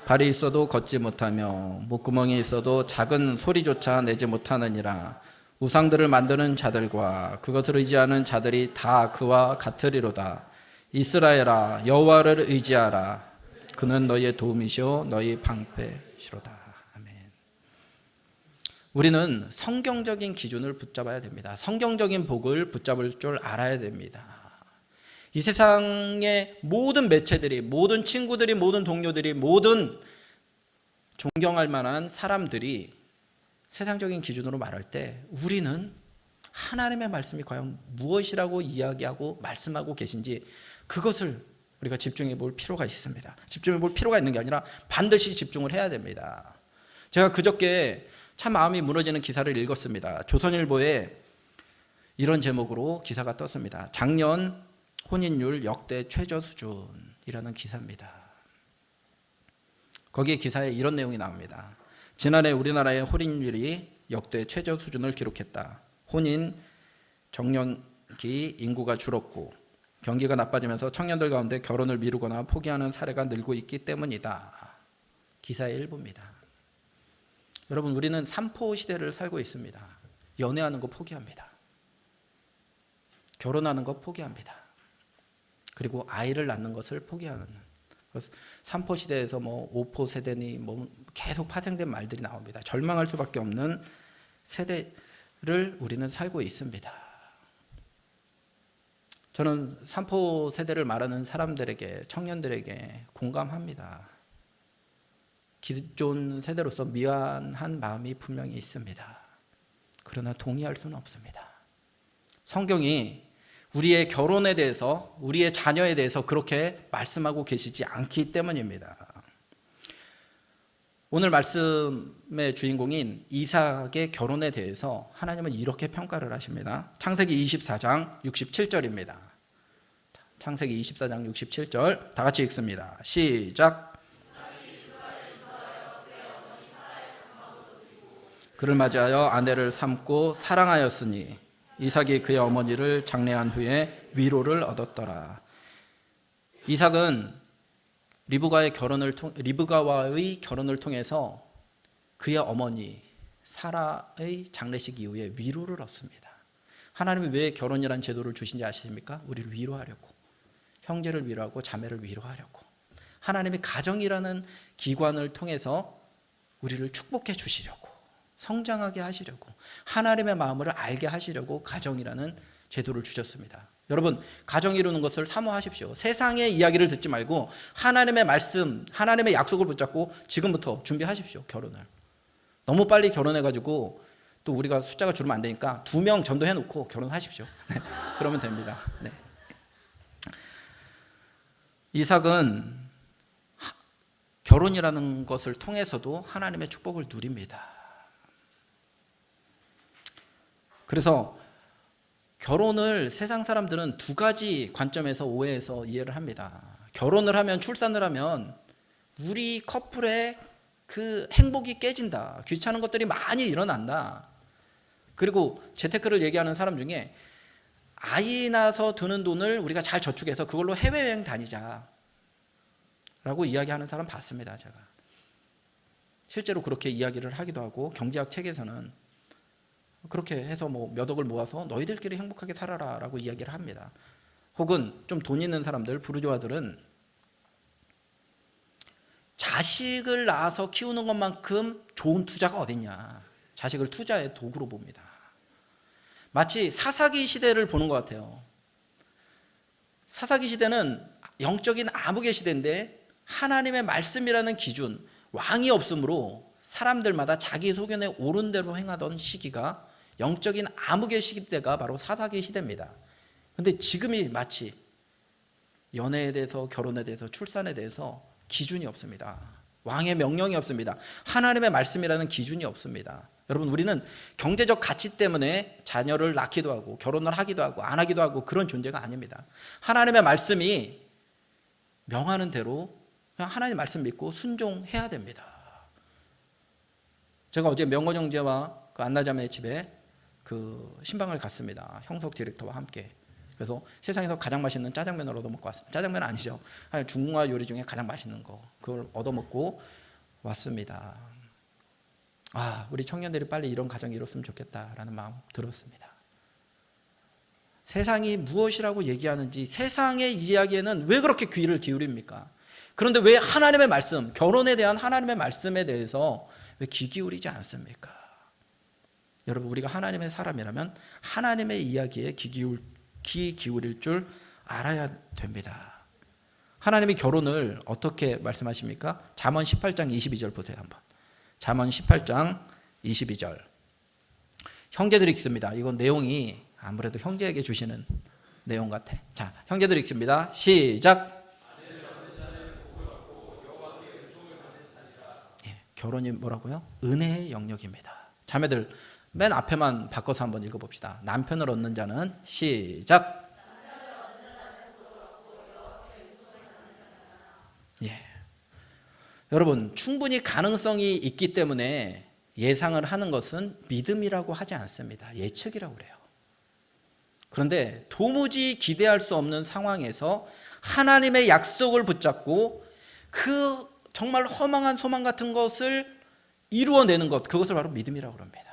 발이 있어도 걷지 못하며 목구멍이 있어도 작은 소리조차 내지 못하느니라. 우상들을 만드는 자들과 그것을 의지하는 자들이 다 그와 같으리로다. 이스라엘아, 여호와를 의지하라. 그는 너희의 도움이시오 너희 방패시로다. 우리는 성경적인 기준을 붙잡아야 됩니다. 성경적인 복을 붙잡을 줄 알아야 됩니다. 이 세상의 모든 매체들이, 모든 친구들이, 모든 동료들이, 모든 존경할 만한 사람들이 세상적인 기준으로 말할 때 우리는 하나님의 말씀이 과연 무엇이라고 이야기하고 말씀하고 계신지 그것을 우리가 집중해 볼 필요가 있습니다. 집중해 볼 필요가 있는 게 아니라 반드시 집중을 해야 됩니다. 제가 그저께 참 마음이 무너지는 기사를 읽었습니다. 조선일보에 이런 제목으로 기사가 떴습니다. 작년 혼인율 역대 최저 수준이라는 기사입니다. 거기에 기사에 이런 내용이 나옵니다. 지난해 우리나라의 혼인율이 역대 최저 수준을 기록했다. 혼인 정년기 인구가 줄었고 경기가 나빠지면서 청년들 가운데 결혼을 미루거나 포기하는 사례가 늘고 있기 때문이다. 기사의 일부입니다. 여러분, 우리는 삼포 시대를 살고 있습니다. 연애하는 거 포기합니다. 결혼하는 거 포기합니다. 그리고 아이를 낳는 것을 포기하는. 그래서 삼포 시대에서 뭐 오포 세대니 뭐 계속 파생된 말들이 나옵니다. 절망할 수밖에 없는 세대를 우리는 살고 있습니다. 저는 삼포 세대를 말하는 사람들에게, 청년들에게 공감합니다. 기존 세대로서 미안한 마음이 분명히 있습니다. 그러나 동의할 수는 없습니다. 성경이 우리의 결혼에 대해서, 우리의 자녀에 대해서 그렇게 말씀하고 계시지 않기 때문입니다. 오늘 말씀의 주인공인 이삭의 결혼에 대해서 하나님은 이렇게 평가를 하십니다. 창세기 24장 67절입니다. 창세기 24장 67절 다 같이 읽습니다. 시작. 그를 맞이하여 아내를 삼고 사랑하였으니 이삭이 그의 어머니를 장례한 후에 위로를 얻었더라. 이삭은 리브가와의 결혼을 통해서 그의 어머니 사라의 장례식 이후에 위로를 얻습니다. 하나님이 왜 결혼이라는 제도를 주신지 아십니까? 우리를 위로하려고, 형제를 위로하고 자매를 위로하려고, 하나님이 가정이라는 기관을 통해서 우리를 축복해 주시려고, 성장하게 하시려고, 하나님의 마음을 알게 하시려고 가정이라는 제도를 주셨습니다. 여러분, 가정 이루는 것을 사모하십시오. 세상의 이야기를 듣지 말고 하나님의 말씀, 하나님의 약속을 붙잡고 지금부터 준비하십시오. 결혼을. 너무 빨리 결혼해가지고 또 우리가 숫자가 줄으면 안 되니까 2명 전도해 놓고 결혼하십시오. 네, 그러면 됩니다. 네. 이삭은 결혼이라는 것을 통해서도 하나님의 축복을 누립니다. 그래서 결혼을 세상 사람들은 두 가지 관점에서 오해해서 이해를 합니다. 결혼을 하면, 출산을 하면 우리 커플의 그 행복이 깨진다. 귀찮은 것들이 많이 일어난다. 그리고 재테크를 얘기하는 사람 중에 아이 낳아서 드는 돈을 우리가 잘 저축해서 그걸로 해외여행 다니자 라고 이야기하는 사람 봤습니다. 제가 실제로 그렇게 이야기를 하기도 하고, 경제학 책에서는 그렇게 해서 뭐 몇 억을 모아서 너희들끼리 행복하게 살아라 라고 이야기를 합니다. 혹은 좀 돈 있는 사람들, 부르주아들은 자식을 낳아서 키우는 것만큼 좋은 투자가 어딨냐, 자식을 투자의 도구로 봅니다. 마치 사사기 시대를 보는 것 같아요. 사사기 시대는 영적인 암흑의 시대인데 하나님의 말씀이라는 기준, 왕이 없으므로 사람들마다 자기 소견에 옳은 대로 행하던 시기가 영적인 암흑의 시대가 바로 사사기 시대입니다. 그런데 지금이 마치 연애에 대해서, 결혼에 대해서, 출산에 대해서 기준이 없습니다. 왕의 명령이 없습니다. 하나님의 말씀이라는 기준이 없습니다. 여러분, 우리는 경제적 가치 때문에 자녀를 낳기도 하고 결혼을 하기도 하고 안 하기도 하고 그런 존재가 아닙니다. 하나님의 말씀이 명하는 대로 그냥 하나님 말씀 믿고 순종해야 됩니다. 제가 어제 명건 형제와 그 안나자매 집에 그 신방을 갔습니다. 형석 디렉터와 함께. 그래서 세상에서 가장 맛있는 짜장면을 얻어먹고 왔습니다. 짜장면 아니죠. 중화 요리 중에 가장 맛있는 거, 그걸 얻어먹고 왔습니다. 아, 우리 청년들이 빨리 이런 가정이 이뤘으면 좋겠다라는 마음 들었습니다. 세상이 무엇이라고 얘기하는지, 세상의 이야기에는 왜 그렇게 귀를 기울입니까? 그런데 왜 하나님의 말씀, 결혼에 대한 하나님의 말씀에 대해서 왜 귀 기울이지 않습니까? 여러분, 우리가 하나님의 사람이라면 하나님의 이야기에 귀 기울일 줄 알아야 됩니다. 하나님이 결혼을 어떻게 말씀하십니까? 잠언 18장 22절 보세요. 한번. 잠언 18장 22절. 형제들이 읽습니다. 이건 내용이 아무래도 형제에게 주시는 내용 같아. 자, 형제들이 읽습니다. 시작. 예, 결혼이 뭐라고요? 은혜의 영역입니다. 자매들, 맨 앞에만 바꿔서 한번 읽어봅시다. 남편을 얻는 자는, 시작. 예. 여러분, 충분히 가능성이 있기 때문에 예상을 하는 것은 믿음이라고 하지 않습니다. 예측이라고 그래요. 그런데 도무지 기대할 수 없는 상황에서 하나님의 약속을 붙잡고 그 정말 허망한 소망 같은 것을 이루어내는 것, 그것을 바로 믿음이라고 합니다.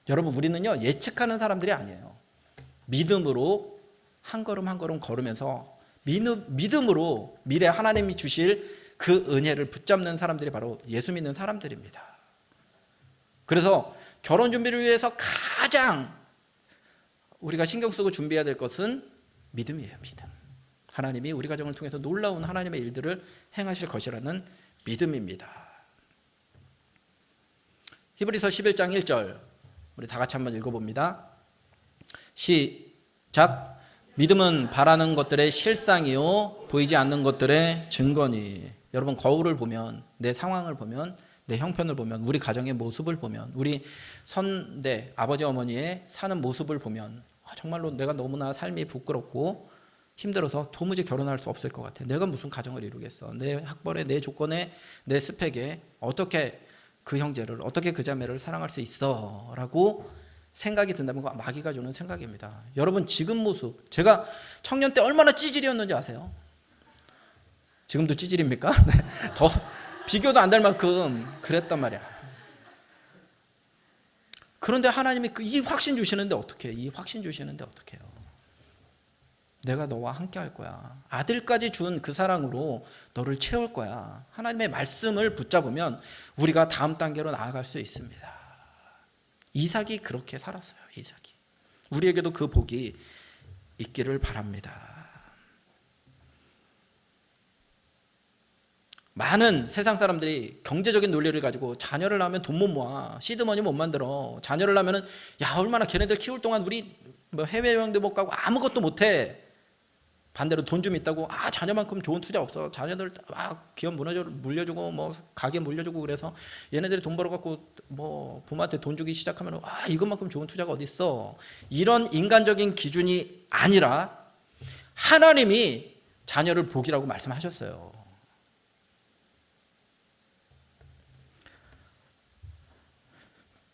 여러분, 우리는요, 예측하는 사람들이 아니에요. 믿음으로 한 걸음 한 걸음 걸으면서 믿음으로 미래 하나님이 주실 그 은혜를 붙잡는 사람들이 바로 예수 믿는 사람들입니다. 그래서 결혼 준비를 위해서 가장 우리가 신경 쓰고 준비해야 될 것은 믿음이에요. 믿음. 하나님이 우리 가정을 통해서 놀라운 하나님의 일들을 행하실 것이라는 믿음입니다. 히브리서 11장 1절 우리 다 같이 한번 읽어봅니다. 시작. 믿음은 바라는 것들의 실상이요 보이지 않는 것들의 증거니. 여러분, 거울을 보면, 내 상황을 보면, 내 형편을 보면, 우리 가정의 모습을 보면, 우리 선대 아버지 어머니의 사는 모습을 보면 정말로 내가 너무나 삶이 부끄럽고 힘들어서 도무지 결혼할 수 없을 것 같아. 내가 무슨 가정을 이루겠어. 내 학벌에, 내 조건에, 내 스펙에 어떻게 그 형제를, 어떻게 그 자매를 사랑할 수 있어 라고 생각이 든다면 그거 마귀가 주는 생각입니다. 여러분, 지금 모습, 제가 청년 때 얼마나 찌질이었는지 아세요? 지금도 찌질입니까? 네. 더 비교도 안 될 만큼 그랬단 말이야. 그런데 하나님이 이 확신 주시는데 어떻게? 이 확신 주시는데 어떻게 해요? 내가 너와 함께 할 거야. 아들까지 준 그 사랑으로 너를 채울 거야. 하나님의 말씀을 붙잡으면 우리가 다음 단계로 나아갈 수 있습니다. 이삭이 그렇게 살았어요. 이삭이. 우리에게도 그 복이 있기를 바랍니다. 많은 세상 사람들이 경제적인 논리를 가지고 자녀를 낳으면 돈 못 모아, 시드머니 못 만들어, 자녀를 낳으면 야 얼마나 걔네들 키울 동안 우리 뭐 해외여행도 못 가고 아무것도 못해. 반대로 돈 좀 있다고 자녀만큼 좋은 투자 없어. 자녀들 기업 물려주고 뭐 가게 물려주고 그래서 얘네들이 돈 벌어갖고 뭐 부모한테 돈 주기 시작하면 이것만큼 좋은 투자가 어디 있어. 이런 인간적인 기준이 아니라 하나님이 자녀를 복이라고 말씀하셨어요.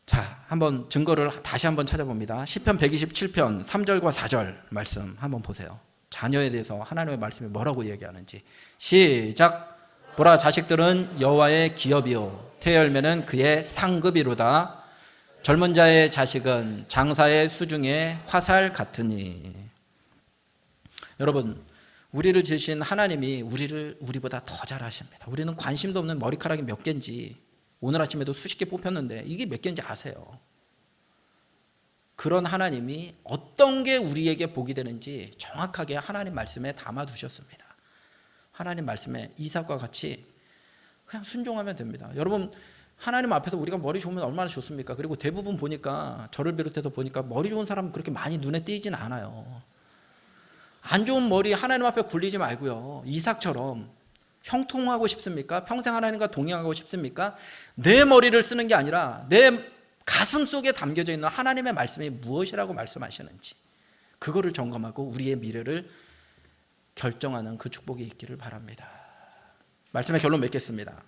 자, 한번 증거를 다시 한번 찾아봅니다. 시편 127편 3절과 4절 말씀 한번 보세요. 자녀에 대해서 하나님의 말씀이 뭐라고 얘기하는지. 시작. 보라, 자식들은 여호와의 기업이요 태열매는 그의 상급이로다. 젊은 자의 자식은 장사의 수중에 화살 같으니. 여러분, 우리를 지으신 하나님이 우리보다 더 잘 아십니다. 우리는 관심도 없는 머리카락이 몇 개인지, 오늘 아침에도 수십 개 뽑혔는데 이게 몇 개인지 아세요? 그런 하나님이 어떤 게 우리에게 복이 되는지 정확하게 하나님 말씀에 담아두셨습니다. 하나님 말씀에 이삭과 같이 그냥 순종하면 됩니다. 여러분, 하나님 앞에서 우리가 머리 좋으면 얼마나 좋습니까? 그리고 대부분 보니까, 저를 비롯해서 보니까 머리 좋은 사람은 그렇게 많이 눈에 띄진 않아요. 안 좋은 머리 하나님 앞에 굴리지 말고요. 이삭처럼 형통하고 싶습니까? 평생 하나님과 동행하고 싶습니까? 내 머리를 쓰는 게 아니라 내 가슴 속에 담겨져 있는 하나님의 말씀이 무엇이라고 말씀하시는지 그거를 점검하고 우리의 미래를 결정하는 그 축복이 있기를 바랍니다. 말씀의 결론 맺겠습니다.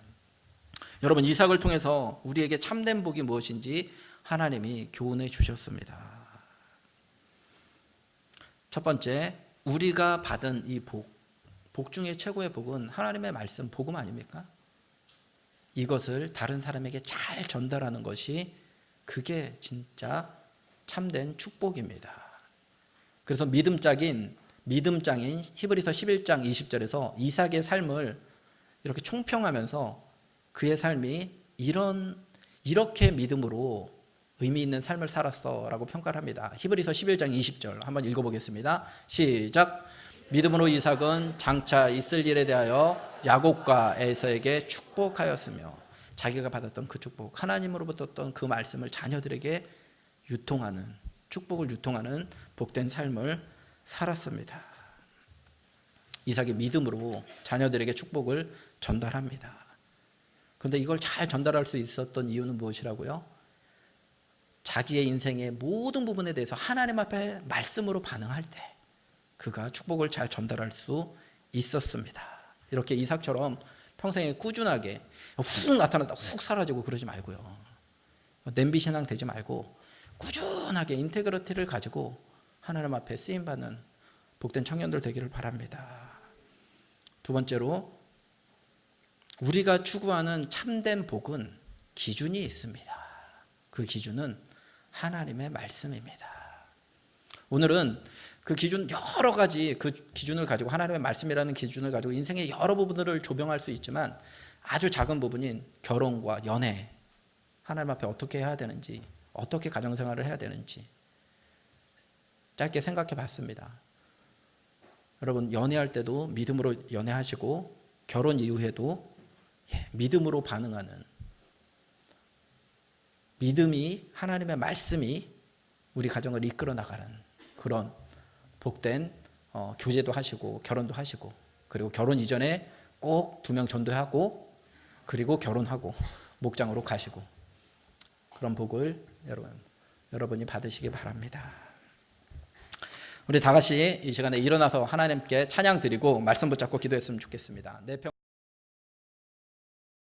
여러분, 이삭을 통해서 우리에게 참된 복이 무엇인지 하나님이 교훈해 주셨습니다. 첫 번째, 우리가 받은 이 복 중에 최고의 복은 하나님의 말씀, 복음 아닙니까? 이것을 다른 사람에게 잘 전달하는 것이 그게 진짜 참된 축복입니다. 그래서 믿음장인 히브리서 11장 20절에서 이삭의 삶을 이렇게 총평하면서 그의 삶이 이렇게 믿음으로 의미 있는 삶을 살았어 라고 평가를 합니다. 히브리서 11장 20절 한번 읽어보겠습니다. 시작. 믿음으로 이삭은 장차 있을 일에 대하여 야곱과 에서에게 축복하였으며, 자기가 받았던 그 축복, 하나님으로부터 어떤 그 말씀을 자녀들에게 유통하는, 축복을 유통하는 복된 삶을 살았습니다. 이삭이 믿음으로 자녀들에게 축복을 전달합니다. 그런데 이걸 잘 전달할 수 있었던 이유는 무엇이라고요? 자기의 인생의 모든 부분에 대해서 하나님 앞에 말씀으로 반응할 때 그가 축복을 잘 전달할 수 있었습니다. 이렇게 이삭처럼 평생에 꾸준하게 훅 나타났다 훅 사라지고 그러지 말고요. 냄비 신앙 되지 말고 꾸준하게 인테그리티를 가지고 하나님 앞에 쓰임받는 복된 청년들 되기를 바랍니다. 두 번째로, 우리가 추구하는 참된 복은 기준이 있습니다. 그 기준은 하나님의 말씀입니다. 오늘은 그 기준, 여러 가지 그 기준을 가지고, 하나님의 말씀이라는 기준을 가지고 인생의 여러 부분들을 조명할 수 있지만, 아주 작은 부분인 결혼과 연애, 하나님 앞에 어떻게 해야 되는지, 어떻게 가정생활을 해야 되는지 짧게 생각해 봤습니다. 여러분, 연애할 때도 믿음으로 연애하시고, 결혼 이후에도 믿음으로 반응하는, 믿음이, 하나님의 말씀이 우리 가정을 이끌어 나가는 그런 복된 교제도 하시고 결혼도 하시고, 그리고 결혼 이전에 꼭 2명 전도하고, 그리고 결혼하고 목장으로 가시고, 그런 복을 여러분이 받으시기 바랍니다. 우리 다 같이 이 시간에 일어나서 하나님께 찬양 드리고 말씀 붙잡고 기도했으면 좋겠습니다.